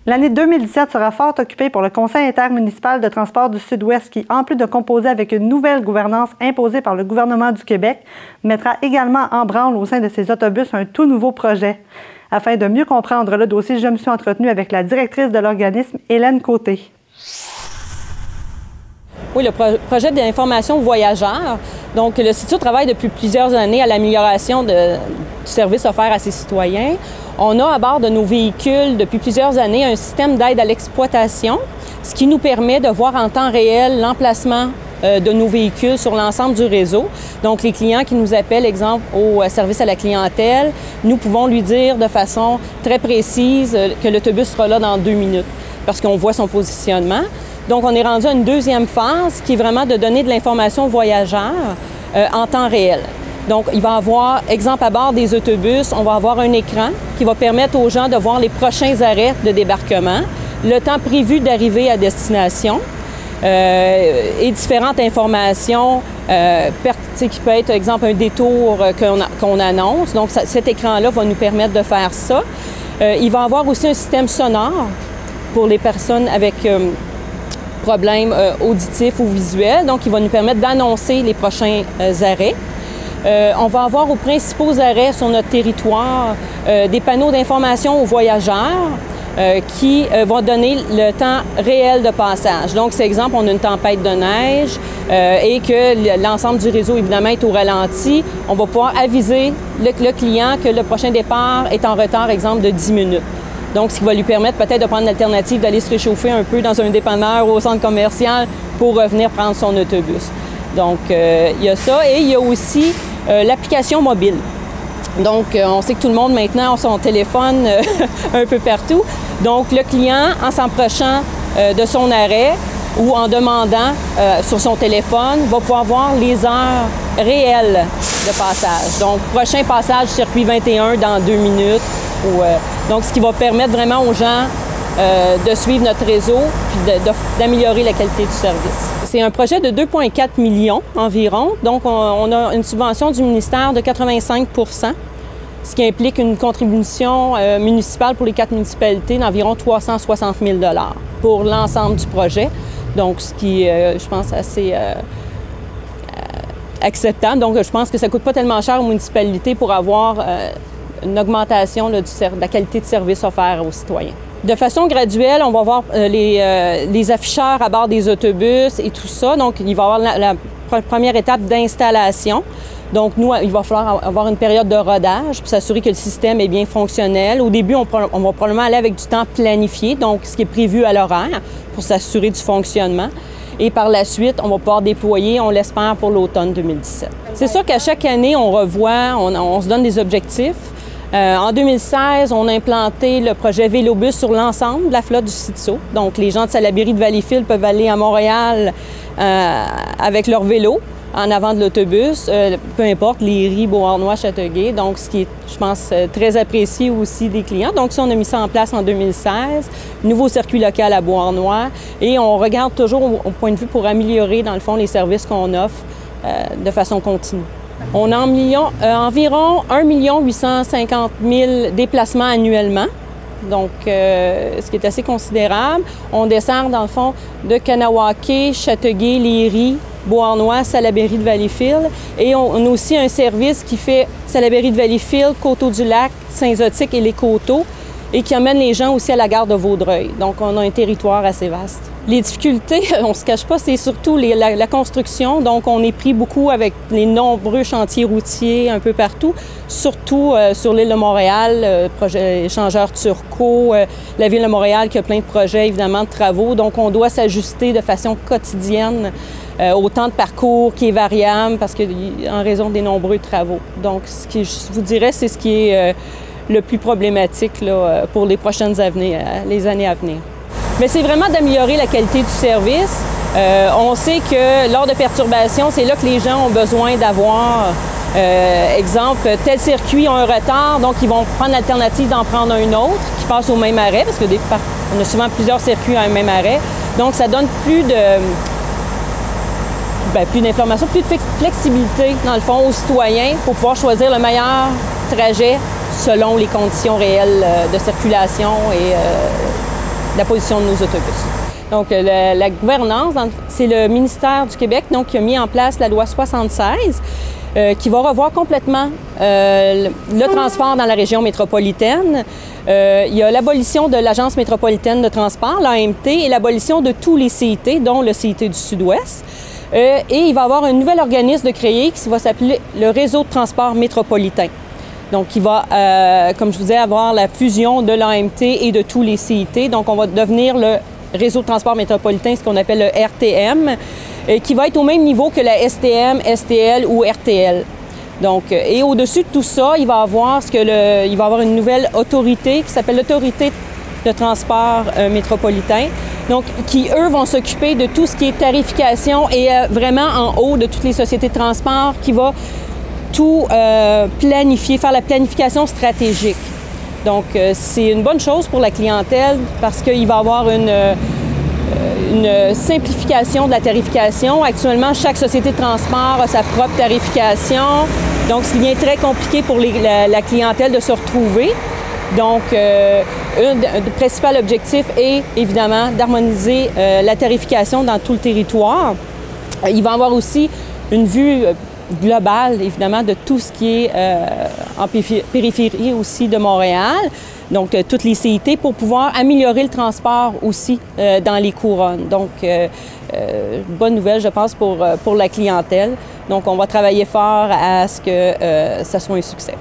L'année 2017 sera fort occupée pour le Conseil intermunicipal de transport du Sud-Ouest qui, en plus de composer avec une nouvelle gouvernance imposée par le gouvernement du Québec, mettra également en branle au sein de ses autobus un tout nouveau projet. Afin de mieux comprendre le dossier, je me suis entretenue avec la directrice de l'organisme, Hélène Côté. Oui, le projet d'information aux voyageurs. Donc, le CITSO travaille depuis plusieurs années à l'amélioration du service offert à ses citoyens. On a à bord de nos véhicules depuis plusieurs années un système d'aide à l'exploitation, ce qui nous permet de voir en temps réel l'emplacement de nos véhicules sur l'ensemble du réseau. Donc, les clients qui nous appellent, exemple, au service à la clientèle, nous pouvons lui dire de façon très précise que l'autobus sera là dans 2 minutes parce qu'on voit son positionnement. Donc, on est rendu à une deuxième phase qui est vraiment de donner de l'information aux voyageurs en temps réel. Donc, il va y avoir, exemple, à bord des autobus, on va avoir un écran qui va permettre aux gens de voir les prochains arrêts de débarquement, le temps prévu d'arrivée à destination et différentes informations qui peut être, exemple, un détour qu'on annonce. Donc, cet écran-là va nous permettre de faire ça. Il va y avoir aussi un système sonore pour les personnes avec problèmes auditifs ou visuels. Donc, il va nous permettre d'annoncer les prochains arrêts. On va avoir aux principaux arrêts sur notre territoire des panneaux d'information aux voyageurs qui vont donner le temps réel de passage. Donc, c'est exemple, on a une tempête de neige et que l'ensemble du réseau, évidemment, est au ralenti. On va pouvoir aviser le client que le prochain départ est en retard, exemple, de 10 minutes. Donc, ce qui va lui permettre peut-être de prendre l'alternative d'aller se réchauffer un peu dans un dépanneur ou au centre commercial pour revenir prendre son autobus. Donc, il y a ça. Et il y a aussi l'application mobile. Donc, on sait que tout le monde maintenant a son téléphone un peu partout. Donc, le client, en s'approchant de son arrêt ou en demandant sur son téléphone, va pouvoir voir les heures réelles de passage. Donc, prochain passage circuit 21 dans 2 minutes. Donc, ce qui va permettre vraiment aux gens de suivre notre réseau et d'améliorer la qualité du service. C'est un projet de 2,4 millions environ. Donc, on a une subvention du ministère de 85 %, ce qui implique une contribution municipale pour les 4 municipalités d'environ 360 000 $ pour l'ensemble du projet. Donc, ce qui est, je pense, assez acceptable. Donc, je pense que ça ne coûte pas tellement cher aux municipalités pour avoir une augmentation là, de la qualité de service offert aux citoyens. De façon graduelle, on va voir les afficheurs à bord des autobus et tout ça. Donc, il va y avoir la première étape d'installation. Donc, nous, il va falloir avoir une période de rodage pour s'assurer que le système est bien fonctionnel. Au début, on va probablement aller avec du temps planifié, donc ce qui est prévu à l'horaire pour s'assurer du fonctionnement. Et par la suite, on va pouvoir déployer, on l'espère, pour l'automne 2017. C'est sûr qu'à chaque année, on revoit, on se donne des objectifs. En 2016, on a implanté le projet Vélobus sur l'ensemble de la flotte du CITSO. Donc, les gens de Salaberry de Valleyfield peuvent aller à Montréal avec leur vélo en avant de l'autobus, peu importe, Léry, Beauharnois, Châteauguay. Donc, ce qui est, je pense, très apprécié aussi des clients. Donc, ça, on a mis ça en place en 2016. Nouveau circuit local à Beauharnois. Et on regarde toujours au point de vue pour améliorer, dans le fond, les services qu'on offre de façon continue. On a environ 1 850 000 déplacements annuellement, donc ce qui est assez considérable. On dessert, dans le fond, de Kanawake, Châteauguay, Léry, Beauharnois, Salaberry de Valleyfield. Et on a aussi un service qui fait Salaberry de Valleyfield, Coteau-du-Lac, Saint-Zotique et les Coteaux, et qui amène les gens aussi à la gare de Vaudreuil. Donc, on a un territoire assez vaste. Les difficultés, on ne se cache pas, c'est surtout la construction. Donc, on est pris beaucoup avec les nombreux chantiers routiers un peu partout, surtout sur l'île de Montréal, projet échangeur Turcot, la Ville de Montréal qui a plein de projets, évidemment, de travaux. Donc, on doit s'ajuster de façon quotidienne au temps de parcours qui est variable parce que en raison des nombreux travaux. Donc, ce qui, je vous dirais, c'est ce qui est le plus problématique là, pour les prochaines les années à venir. Mais c'est vraiment d'améliorer la qualité du service. On sait que lors de perturbations, c'est là que les gens ont besoin d'avoir, exemple, tel circuit a un retard, donc ils vont prendre l'alternative d'en prendre un autre qui passe au même arrêt, parce qu'on a souvent plusieurs circuits à un même arrêt. Donc, ça donne plus d'informations, plus de flexibilité, dans le fond, aux citoyens pour pouvoir choisir le meilleur trajet selon les conditions réelles de circulation et la position de nos autobus. Donc, la gouvernance, c'est le ministère du Québec donc, qui a mis en place la loi 76 qui va revoir complètement le transport dans la région métropolitaine. Il y a l'abolition de l'Agence métropolitaine de transport, l'AMT, et l'abolition de tous les CIT, dont le CIT du Sud-Ouest. Et il va y avoir un nouvel organisme de créer qui va s'appeler le Réseau de transport métropolitain. Donc, il va, comme je vous disais, avoir la fusion de l'AMT et de tous les CIT. Donc, on va devenir le Réseau de transport métropolitain, ce qu'on appelle le RTM, qui va être au même niveau que la STM, STL ou RTL. Donc, et au-dessus de tout ça, il va y avoir une nouvelle autorité qui s'appelle l'Autorité de transport métropolitain, donc qui, eux, vont s'occuper de tout ce qui est tarification et vraiment en haut de toutes les sociétés de transport, qui va tout planifier, faire la planification stratégique. Donc, c'est une bonne chose pour la clientèle parce qu'il va y avoir une simplification de la tarification. Actuellement, chaque société de transport a sa propre tarification. Donc, ce qui devient très compliqué pour la clientèle de se retrouver. Donc, un principal objectif est évidemment d'harmoniser la tarification dans tout le territoire. Il va y avoir aussi une vue globale, évidemment, de tout ce qui est en périphérie aussi de Montréal. Donc, toutes les CIT pour pouvoir améliorer le transport aussi dans les couronnes. Donc, bonne nouvelle, je pense, pour la clientèle. Donc, on va travailler fort à ce que ça soit un succès.